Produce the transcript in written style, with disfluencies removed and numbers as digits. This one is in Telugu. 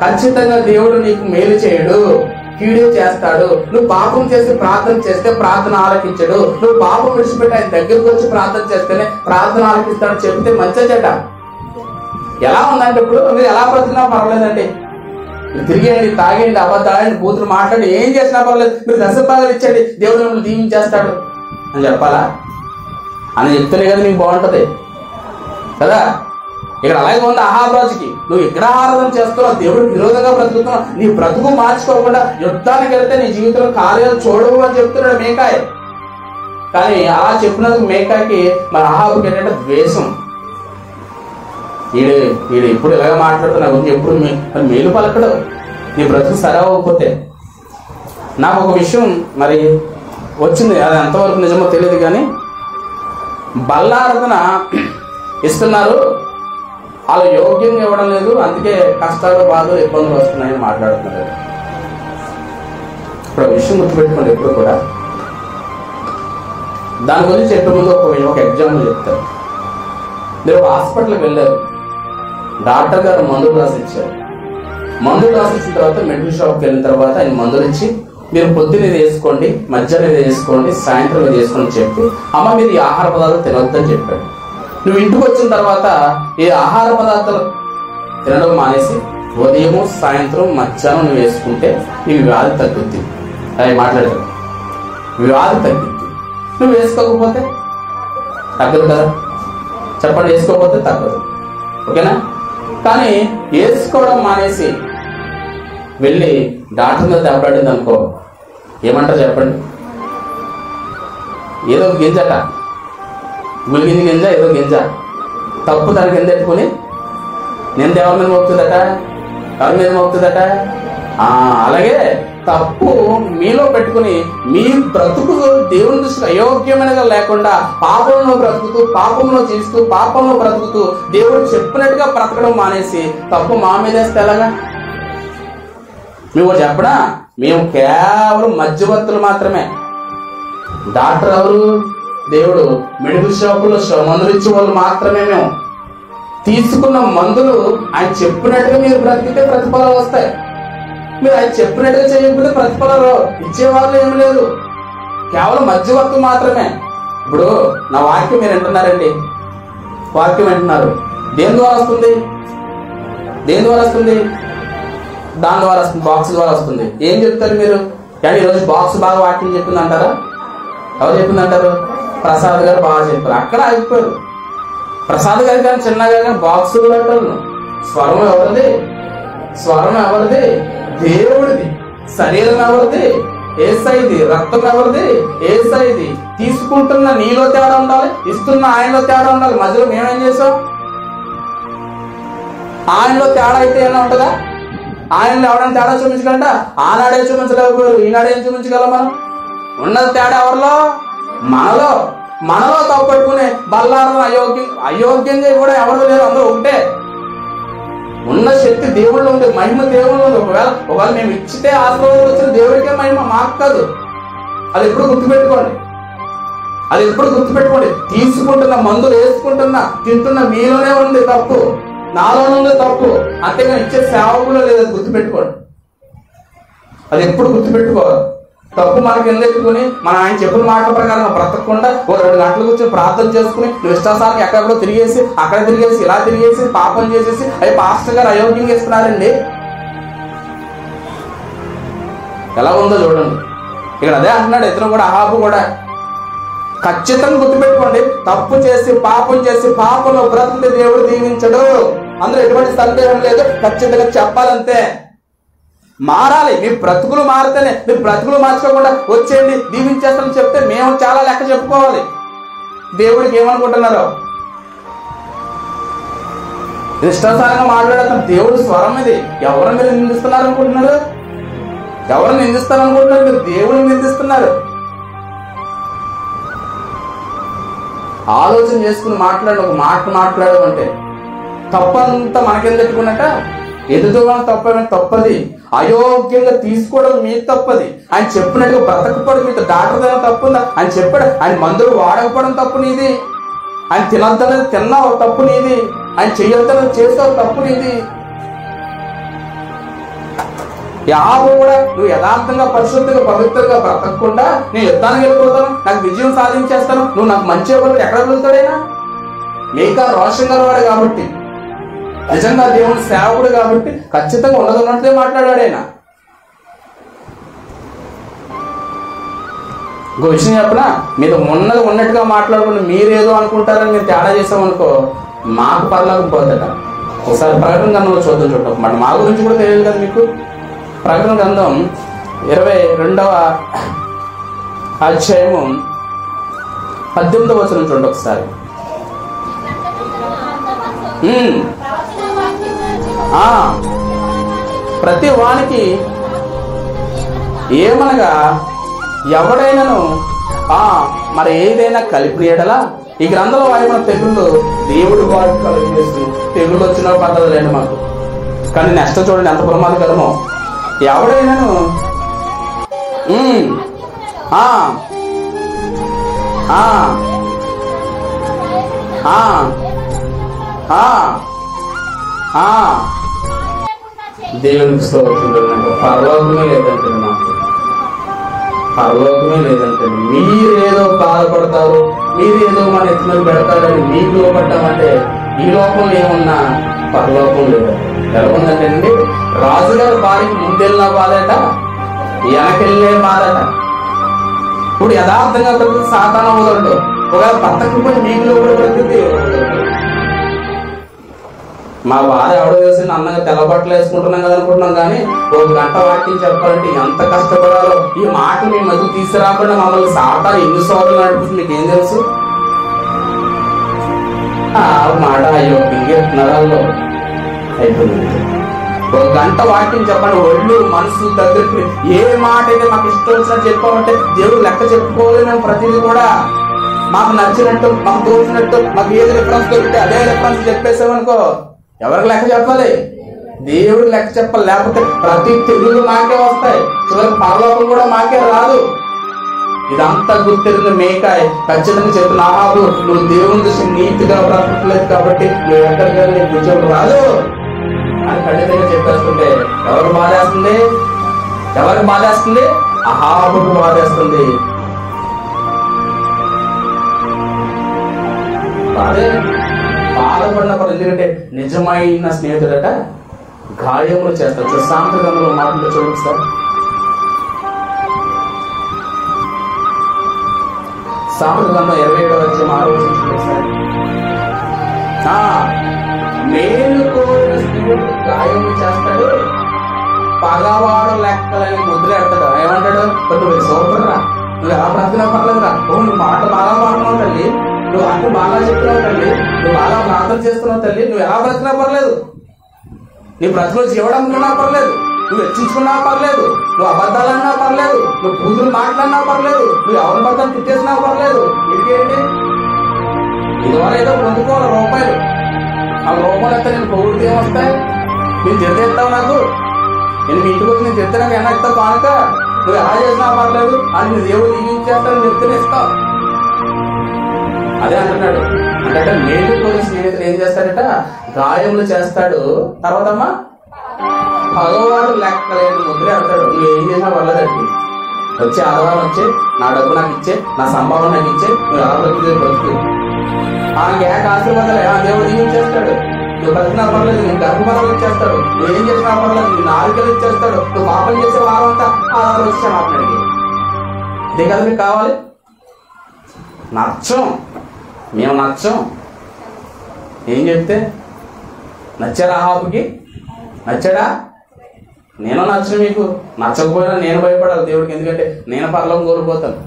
ఖచ్చితంగా దేవుడు నీకు మేలు చేయడు, కీడే చేస్తాడు. నువ్వు పాపం చేసి ప్రార్థన చేస్తే ప్రార్థన ఆలకించడు. నువ్వు పాపం విడిచిపెట్టి ఆయన దగ్గరకు వచ్చి ప్రార్థన చేస్తేనే ప్రార్థన ఆలకిస్తాడు చెప్తే మంచి చెడ్డ. ఎలా ఉందంటే ఇప్పుడు మీరు ఎలా బ్రతికినా పర్వాలేదండి, మీరు తిరిగేయండి, తాగేయండి, అబద్ధాలండి, బూతులు మాట్లాడి ఏం చేసినా పర్వాలేదు, మీరు దశభాగాలు ఇచ్చండి, దేవుడు మిమ్మల్ని దీవించేస్తాడు అని చెప్పాలా? అని చెప్తేనే కదా నీకు బాగుంటుంది కదా. ఇక్కడ అలాగే ఉంది అహాబ్రాజుకి. నువ్వు ఇక్కడ ఆరాధన చేస్తున్నావు, దేవుడికి విరోధంగా బ్రతుకుతున్నావు, నీ బ్రతుకు మార్చుకోకుండా యుద్ధానికి వెళ్తే నీ జీవితంలో కార్యాలు చూడవు అని చెప్తున్నాడు మేకాయ్. కానీ అలా చెప్పినందుకు మేకాకి మన అహాబుకి ఏంటంటే ద్వేషం. వీడు ఎప్పుడు ఇలాగ మాట్లాడుతున్నావు, ఎప్పుడు మేలు పలకడు, నీ బ్రతుకు సరవకపోతే. నాకు ఒక విషయం మరి వచ్చింది, అది ఎంతవరకు నిజమో తెలియదు, కానీ బల్లారాధన ఇస్తున్నారు, వాళ్ళు యోగ్యంగా ఇవ్వడం లేదు, అందుకే కష్టాలు, బాధలు, ఇబ్బందులు వస్తున్నాయని మాట్లాడుతున్నారు. ఇప్పుడు విషయం గుర్తుపెట్టుకోండి ఎప్పుడు కూడా. దాని గురించి చెప్పే ముందు ఒక ఎగ్జాంపుల్ చెప్తారు. మీరు హాస్పిటల్కి వెళ్ళారు, డాక్టర్ గారు మందులు రాసిచ్చారు. మందులు రాసిచ్చిన తర్వాత మెడికల్ షాప్కి వెళ్ళిన తర్వాత ఆయన మందులు ఇచ్చి మీరు పొద్దున్న ఇది వేసుకోండి, మధ్యాహ్నం ఇది వేసుకోండి, సాయంత్రం ఇది వేసుకోండి చెప్పి అమ్మ మీరు ఈ ఆహార పదార్థాలు తినవద్దని చెప్పాడు. నువ్వు ఇంటికి వచ్చిన తర్వాత ఈ ఆహార పదార్థాలు తినడం మానేసి ఉదయము సాయంత్రం మధ్యాహ్నం నువ్వు వేసుకుంటే నీకు వ్యాధి తగ్గుద్ది. అది మాట్లాడతాడు, వ్యాధి తగ్గుద్ది. నువ్వు వేసుకోకపోతే తగ్గదు కదా, చెప్పండి, వేసుకోకపోతే తగ్గదు, ఓకేనా? కానీ వేసుకోవడం మానేసి వెళ్ళి డాక్టర్ మీద దెబ్బలాడింది అనుకో, ఏమంటారు చెప్పండి? ఏదో గింజట, గులిగింది గింజ, ఏదో గింజ, తప్పు దాని కింద పెట్టుకుని నేను దేవుడి మీద మోపుతుందట, ఎవరి మీద మోపుతుందట. అలాగే తప్పు మీలో పెట్టుకుని మీ బ్రతుకు దేవుని దృష్టిలో అయోగ్యమైనగా లేకుండా పాపంలో బ్రతుకుతూ, పాపంలో జీవిస్తూ, పాపంలో బ్రతుకుతూ దేవుడు చెప్పినట్టుగా బ్రతకడం మానేసి తప్పు మా మీద వేస్తే ఎలాగా? మేము చెప్పడా, మేము కేవలం మధ్యవర్తులు మాత్రమే. డాక్టర్ ఎవరు? దేవుడు. మెడికల్ షాపులో మందులు ఇచ్చే వాళ్ళు మాత్రమే మేము. తీసుకున్న మందులు ఆయన చెప్పినట్టుగా మీరు బ్రతికితే ప్రతిఫలాలు వస్తాయి. మీరు ఆయన చెప్పినట్టుగా చేయకపోతే ప్రతిఫలాలు ఇచ్చేవాళ్ళు ఏమి లేదు, కేవలం మధ్యవర్తులు మాత్రమే. ఇప్పుడు నా వాక్యం మీరు వింటున్నారండి, వాక్యం వింటున్నారు, దేని ద్వారా వస్తుంది? దేని ద్వారా వస్తుంది? దాని ద్వారా వస్తుంది, బాక్స్ ద్వారా వస్తుంది. ఏం చెప్తారు మీరు? కానీ ఈరోజు బాక్స్ బాగా వాక్యం చెప్పింది అంటారా? ఎవరు చెప్పింది అంటారు? ప్రసాద్ గారు బాగా చెప్పారు, అక్కడ ఆగిపోయారు. ప్రసాద్ గారు కానీ చిన్నగా కానీ బాక్సులు పెట్టారు. స్వరం ఎవరిది? స్వరం ఎవరిది? దేవుడిది. శరీరం ఎవరిది? ఏసైది. రక్తం ఎవరిది? ఏసైది. తీసుకుంటున్న నీలో తేడా ఉండాలి, ఇస్తున్న ఆయనలో తేడా ఉండాలి. మధ్యలో మేమేం చేసాం? ఆయనలో తేడా అయితే ఏమైనా ఉంటుందా? ఆయనలో ఎవరైనా తేడా చూపించగలంట? ఆనాడే చూపించలేకపోయారు, ఈనాడేం చూపించగలం మనం? ఉన్నది తేడా ఎవరిలో? మనలో. మనలో తప్పట్టుకునే బల్లారం అయోగ్యంగా కూడా ఎవరు లేరు, అందరూ ఒకటే. ఉన్న శక్తి దేవుళ్ళు ఉంది, మహిమ దేవుళ్ళు ఉంది. ఒకవేళ మేము ఇచ్చితే ఆశీర్వాదం వచ్చిన దేవుడికే మహిమ, మాకు కాదు. అది ఎప్పుడు గుర్తుపెట్టుకోండి, అది ఎప్పుడు గుర్తుపెట్టుకోండి. తీసుకుంటున్న మందులు వేసుకుంటున్నా తింటున్న మీలోనే ఉంది తప్పు, నాలోనే ఉంది తప్పు, అంతేగా ఇచ్చే సేవకులో లేదు. అది గుర్తుపెట్టుకోండి, అది ఎప్పుడు గుర్తుపెట్టుకోవాలి. తప్పు మనకి ఎందుకుని మనం ఆయన చెప్పిన మాట ప్రకారం బ్రతకకుండా 2 గంటలు కూర్చొని ప్రార్థన చేసుకుని నువ్వు ఇష్టాసారికి ఎక్కడెక్కడో తిరిగేసి, అక్కడ తిరిగేసి, ఇలా తిరిగేసి, పాపం చేసేసి అవి పాస్టర్ గారు అయోగ్యంగా ఇస్తున్నారండి. ఎలా ఉందో చూడండి. ఇక్కడ అదే అంటున్నాడు ఇతను కూడా, అహాబు కూడా. ఖచ్చితంగా గుర్తుపెట్టుకోండి, తప్పు చేసి పాపం చేసి పాపంలో బ్రతికితే దేవుడు దీవించడు, అందులో ఎటువంటి సందేహం లేదు. ఖచ్చితంగా చెప్పాలంతే. మారాలి. మీ బ్రతుకులు మారితేనే. మీ బ్రతుకులు మార్చుకోకుండా వచ్చేయండి దీవించేస్తామని చెప్తే మేము చాలా లెక్క చెప్పుకోవాలి. దేవుడికి ఏమనుకుంటున్నారు? ఇష్టాసారంగా మాట్లాడతాం. దేవుడు స్వరం ఇది. ఎవరిని మీరు నిందిస్తున్నారు అనుకుంటున్నారు? ఎవరిని నిందిస్తారనుకుంటున్నారు? మీరు దేవుడిని నిందిస్తున్నారు. ఆలోచన చేసుకుని మాట్లాడు. ఒక మాట మాట్లాడమంటే తప్పంతా మనకెందుకున్నట్ట? ఎదుటివాళ్ళ తప్పది. అయోగ్యంగా తీసుకోవడం మీ తప్పది. ఆయన చెప్పినట్టుగా బ్రతకపోవడం మీతో డాక్టర్ తప్పుందా? ఆయన చెప్పాడు, ఆయన మందులు వాడకపోవడం తప్పు నీది. ఆయన తినొద్దనేది తిన్నావు తప్పు నీది. ఆయన చెయ్యొద్దనేది చేస్తావు తప్పు నీది. యాభై కూడా నువ్వు యథార్థంగా పరిశుద్ధంగా పవిత్రంగా బ్రతకకుండా నేను యుద్ధానికి వెళ్ళిపోతాను, నాకు విజయం సాధించేస్తాను, నువ్వు నాకు మంచి ఇవ్వలేదు, ఎక్కడ వెళ్తాడైనా? మీకా రోషం గలవాడు కాబట్టి, నిజంగా దేవుని సేవకుడు కాబట్టి ఖచ్చితంగా ఉన్నట్లే మాట్లాడాడైనా. ఇంకో విషయం చెప్పనా, మీరు ఉన్నది ఉన్నట్టుగా మాట్లాడుకుని మీరేదో అనుకుంటారని మీరు తేడా చేసామనుకో మాకు పర్లోకం పోతట. ఒకసారి ప్రకటన గ్రంథంలో చూద్దాం. మరి మా గురించి కూడా తెలియదు కదా మీకు. ప్రకటన గ్రంథం 22వ అధ్యాయము 18వ వచనం చూడండి ఒకసారి. ప్రతి వానికి ఏమనగా ఎవడైనాను మరి ఏదైనా కలిపి ఎడలా ఈ గ్రంథంలో వాడిన తెగుళ్ళు దేవుడు వాడు కలిపి చేసి తెగుళ్ళు వచ్చిన పద్ధతి లేండి మాకు. కానీ నెక్స్ట్ చూడండి ఎంత ప్రమాదకరమో. ఎవడైనాను దేవునికి స్తోత్రం. పరలోకమే లేదంటే మాకు, పరలోకమే లేదంటే మీరేదో బాధపడతారు, మీరేదో మన ఎత్తున పెడతారని మీకు లోపడ్డామంటే ఈ లోకంలో ఏమున్నా పరలోకం లేదండి. ఎలా ఉందంటే అండి, రాజుగారి భార్యకి ముందెళ్ళిన బాధట, వెనకెళ్ళే బాధట. ఇప్పుడు యథార్థంగా బ్రతుకు సాతాను వదలడు, ఒకవేళ భర్తకు పోయి మీకు లోపల బ్రతుకుతుంది. మా భార్య ఎవడో వేసి అన్నగా తెల్లబట్టలు వేసుకుంటున్నాం కదా అనుకుంటున్నాం, కానీ ఒక గంట వాక్యం చెప్పాలంటే ఎంత కష్టపడాలో. ఈ మాట మీ మధ్య తీసుకురాకుండా మమ్మల్ని సాతాను ఎన్ని సోదరులు నడుపుతుంది మీకు ఏం తెలుసు? మాట అయ్యో నరాల్లో అయిపోయింది. ఒక గంట వాక్యం చెప్పండి, ఒళ్ళు మనసు దగ్గరికి ఏ మాట అయితే మాకు ఇష్టం వచ్చినట్టు చెప్పామంటే దేవుడు లెక్క చెప్పుకోవాలి. మేము ప్రతిదీ కూడా మాకు నచ్చినట్టు, మాకు తోచినట్టు, మాకు ఏది రిఫరెన్స్ దొరికితే అదే రిఫరెన్స్ చెప్పేసామనుకో ఎవరికి లెక్క చెప్పాలి? దేవుడు లెక్క చెప్పాలి. లేకపోతే ప్రతి తెగులు మాకే వస్తాయి, చివరికి పరలోకం కూడా మాకే రాదు. ఇదంతా గుర్తెరిగిన మేకాయ ఖచ్చితంగా చెప్పిన ఆహాబు, నువ్వు దేవుని దృష్టి నీతిగా బ్రతకలేదు కాబట్టి నువ్వు ఎక్కడికి నీకు విజయం రాదు అని ఖచ్చితంగా చెప్పేస్తుంటే ఎవరికి బాధేస్తుంది? ఎవరికి బాధేస్తుంది? అహాబుకు బాధేస్తుంది. బాధపడినప్పుడు ఎందుకంటే నిజమైన స్నేహితుడట గాయములు చేస్తాడు. సాంప్రదాయంలో మాటలు చూడండి సార్. సాంప్రదాయంలో 27వ అధ్యాయం 6వ వచనం సార్. మేలు కోరిన స్నేహితుడు గాయములు చేస్తాడు, పగవాడు లెక్కలని ముద్రేస్తాడు. ఏమంటాడు? నువ్వు సోపడరా, నువ్వు ఎలా బ్రతికినా పర్లేదురా, నువ్వు పాట బాగా పాడుతున్నావు తల్లి, నువ్వు అటు బాగా చెప్తున్నావు తల్లి, నువ్వు బాగా ప్రార్థన చేస్తున్నావు తల్లి, నువ్వు ఎలా బ్రతికినా పర్లేదు, నీ బ్రతుకులో జీవడనుకున్నా పర్లేదు, నువ్వు హెచ్చించుకున్నా పర్లేదు, నువ్వు అబద్ధాలన్నా పర్లేదు, నువ్వు కూతురు మాట్లాడినా పర్లేదు, నువ్వు ఎవరి భర్తను తిట్టేసినా పర్లేదు. ఇంకేంటి? ఇదివరకు ఏదో పొందుకోవాలి రూపాయలు, ఆ రూపాయలు అయితే నేను పొగుడితే ఏమొస్తాయి? నేను తిరిగేస్తావు, నాకు నేను మీ ఇంటికి వచ్చి నేను తిరిగితే నాకు ఎన్నెక్తావు కానుక, నువ్వు ఎలా చేసినా పర్లేదు అని నీ దేవుడు దీవించేస్తాను చెప్తేనే ఇస్తావు. అదే అంటున్నాడు. అంటే మేలు కోరి స్నేహితులు ఏం చేస్తాడట? గాయములు చేస్తాడు. తర్వాత అమ్మా పగవాడు లెక్కలేని ముద్ర ఆడతాడు. నువ్వు ఏం చేసినా పర్లేదండి, వచ్చే ఆదివారం వచ్చి నా డబ్బు నాకు ఇచ్చే, నా సంభావన నాకు ఇచ్చే, నువ్వు ఎలా బతుకు ఆ గ్యాక్ ఆశీర్వాదాలు దేవుడు దీవించేస్తాడు. నువ్వు బతికినా పర్లేదు, నేను గర్భఫలం ఇచ్చేస్తాడు, నువ్వు ఏం చేసినా పర్లేదు, నువ్వు నాలుగలు ఇచ్చేస్తాడు, నువ్వు పాపం చేసే వారం అంతా ఆదివారం వచ్చాను అతనికి. ఇదే కదా మీకు కావాలి? నచ్చం, మేము నచ్చం. ఏం చెప్తే నచ్చారా? అహాబుకి నచ్చాడా? నేను నచ్చను. మీకు నచ్చకపోయినా నేను భయపడాలి దేవుడికి, ఎందుకంటే నేను పరలోకం కోల్పోతాను.